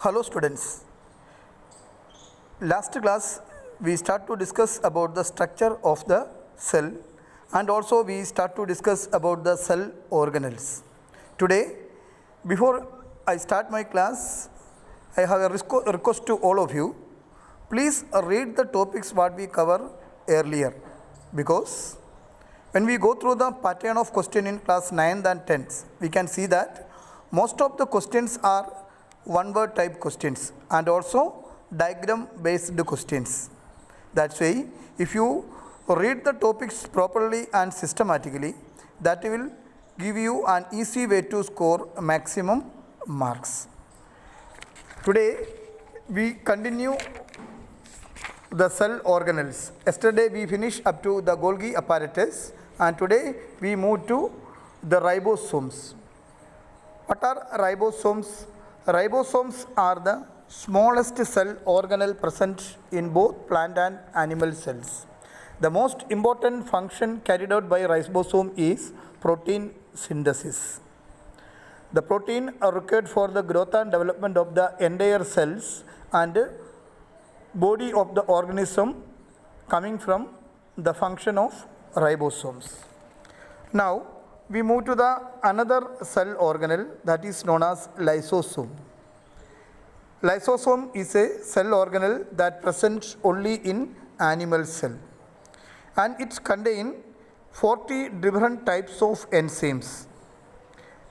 Hello students. Last class we start to discuss about the structure of the cell and also we start to discuss about the cell organelles. Today, before I start my class, I have a request to all of you. Please read the topics what we cover earlier, because when we go through the pattern of question in class 9th and 10th, we can see that most of the questions are one word type questions and also diagram based questions. That's why if you read the topics properly and systematically, that will give you an easy way to score maximum marks. Today we continue the cell organelles. Yesterday we finished up to the Golgi apparatus and today we move to the ribosomes. What are ribosomes? Ribosomes are the smallest cell organelle present in both plant and animal cells. The most important function carried out by ribosome is protein synthesis. The protein are required for the growth and development of the entire cells and body of the organism coming from the function of ribosomes. Now we move to the another cell organelle that is known as lysosome. Lysosome is a cell organelle that presents only in animal cell and it contains 40 different types of enzymes,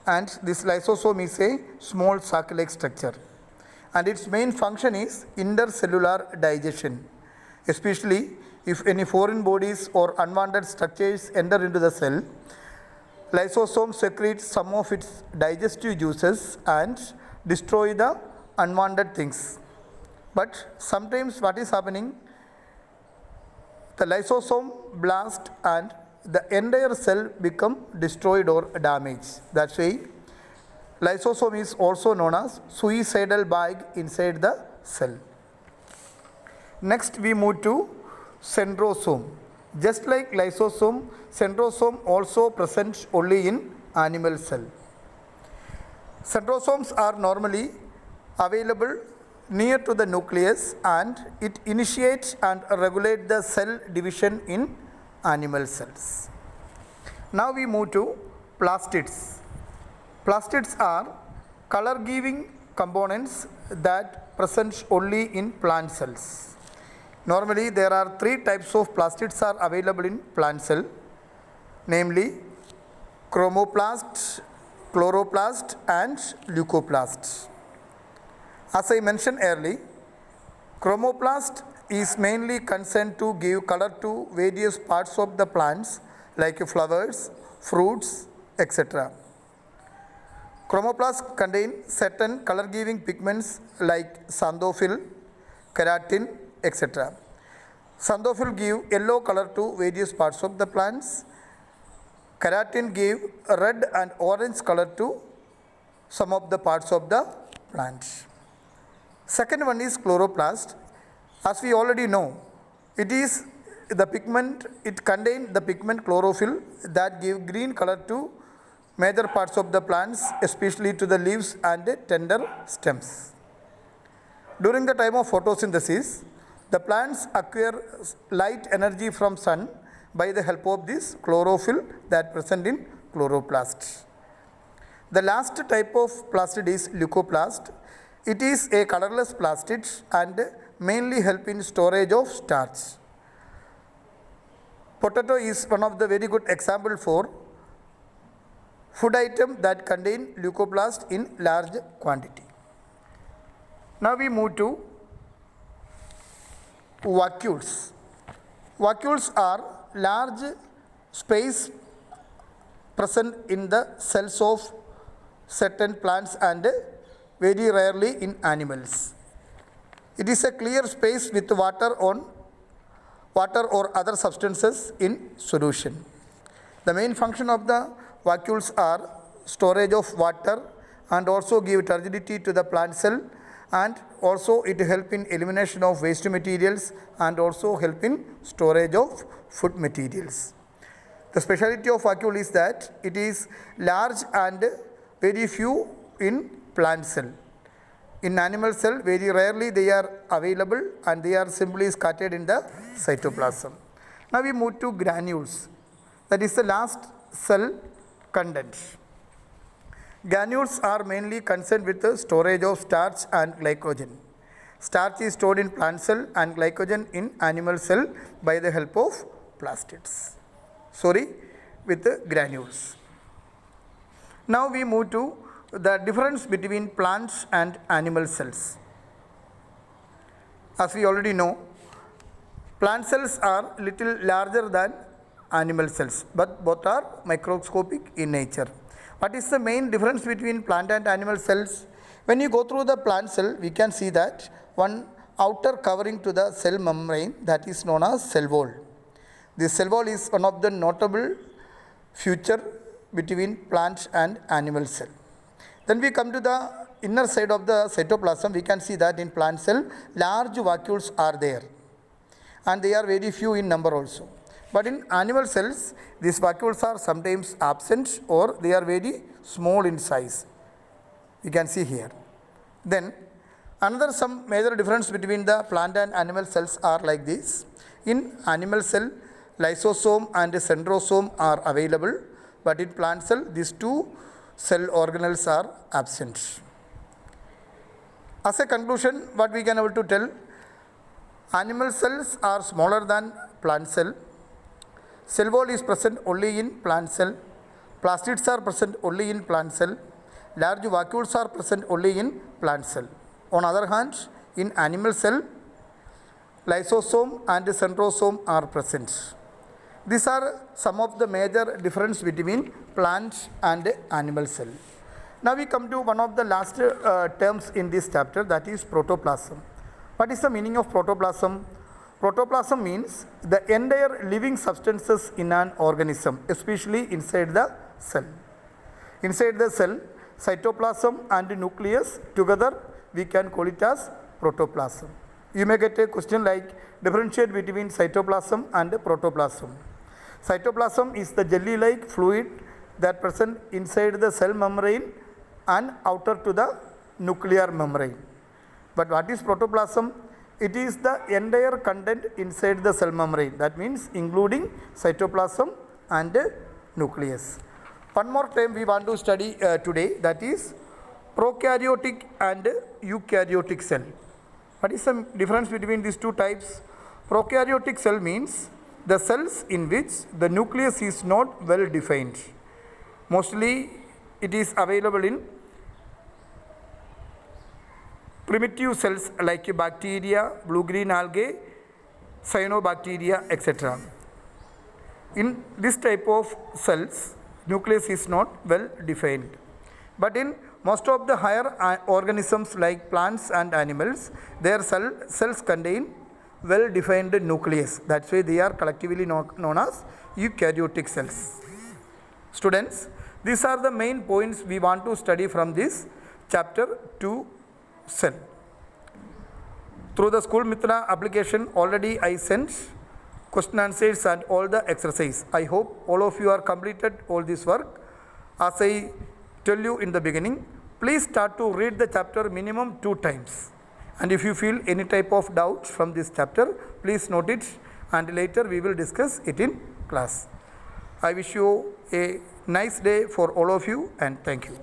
and this lysosome is a small sac-like structure and its main function is intercellular digestion, especially if any foreign bodies or unwanted structures enter into the cell. Lysosome secretes some of its digestive juices and destroy the unwanted things. But sometimes what is happening, the lysosome blast and the entire cell become destroyed or damaged. That's why lysosome is also known as suicidal bag inside the cell. Next we move to centrosome. Just like lysosome, centrosome also presents only in animal cell. Centrosomes are normally available near to the nucleus and it initiates and regulates the cell division in animal cells. Now we move to plastids. Plastids are color giving components that present only in plant cells. Normally there are three types of plastids are available in plant cell, namely chromoplast, chloroplast and leucoplast. As I mentioned earlier, chromoplast is mainly concerned to give color to various parts of the plants like flowers, fruits, etc. Chromoplast contain certain color giving pigments like xanthophyll, keratin, etc. Xanthophyll give yellow color to various parts of the plants. Keratin give red and orange color to some of the parts of the plant. Second one is chloroplast. As we already know, it is the pigment, it contains the pigment chlorophyll that give green color to major parts of the plants, especially to the leaves and the tender stems. During the time of photosynthesis, the plants acquire light energy from sun by the help of this chlorophyll that present in chloroplast. The last type of plastid is leucoplast. It is a colorless plastid and mainly help in storage of starch. Potato is one of the very good example for food item that contain leucoplast in large quantity. Now we move to vacuoles. Vacuoles are large space present in the cells of certain plants and very rarely in animals. It is a clear space with water or other substances in solution. The main function of the vacuoles are storage of water and also give turgidity to the plant cell, and also it help in elimination of waste materials and also help in storage of food materials. The speciality of vacuole is that it is large and very few in plant cell. In animal cell, very rarely they are available and they are simply scattered in the cytoplasm. Now we move to granules. That is the last cell content. Granules are mainly concerned with the storage of starch and glycogen. Starch is stored in plant cell and glycogen in animal cell by the help of plastids. With the granules. Now we move to the difference between plants and animal cells. As we already know, plant cells are little larger than animal cells, but both are microscopic in nature. What is the main difference between plant and animal cells? When you go through the plant cell, we can see that one outer covering to the cell membrane, that is known as cell wall. This cell wall is one of the notable feature between plant and animal cell. Then we come to the inner side of the cytoplasm. We can see that in plant cell, large vacuoles are there, and they are very few in number also. But in animal cells, these vacuoles are sometimes absent or they are very small in size. You can see here. Then another some major difference between the plant and animal cells are like this. In animal cell, lysosome and centrosome are available, but in plant cell, these two cell organelles are absent. As a conclusion, what we can able to tell, animal cells are smaller than plant cell. Cell wall is present only in plant cell. Plastids are present only in plant cell. Large vacuoles are present only in plant cell. On other hand, in animal cell, lysosome and centrosome are present. These are some of the major difference between plant and animal cell. Now we come to one of the last terms in this chapter, that is protoplasm. What is the meaning of protoplasm? Protoplasm means the entire living substances in an organism, especially inside the cell. Inside the cell, cytoplasm and nucleus together, we can call it as protoplasm. You may get a question like differentiate between cytoplasm and protoplasm. Cytoplasm is the jelly-like fluid that present inside the cell membrane and outer to the nuclear membrane. But what is protoplasm? It is the entire content inside the cell membrane. That means including cytoplasm and nucleus. One more time we want to study today, that is prokaryotic and eukaryotic cell. What is the difference between these two types? Prokaryotic cell means the cells in which the nucleus is not well defined. Mostly it is available in primitive cells like bacteria, blue-green algae, cyanobacteria, etc. In this type of cells, nucleus is not well defined. But in most of the higher organisms like plants and animals, their cells contain well defined nucleus. That's why they are collectively known as eukaryotic cells. Students, these are the main points we want to study from this chapter 2 cell. Through the School Mitra application, already I sent question answers and all the exercise. I hope all of you are completed all this work. As I tell you in the beginning, please start to read the chapter minimum 2 times. And if you feel any type of doubts from this chapter, please note it and later we will discuss it in class. I wish you a nice day for all of you and thank you.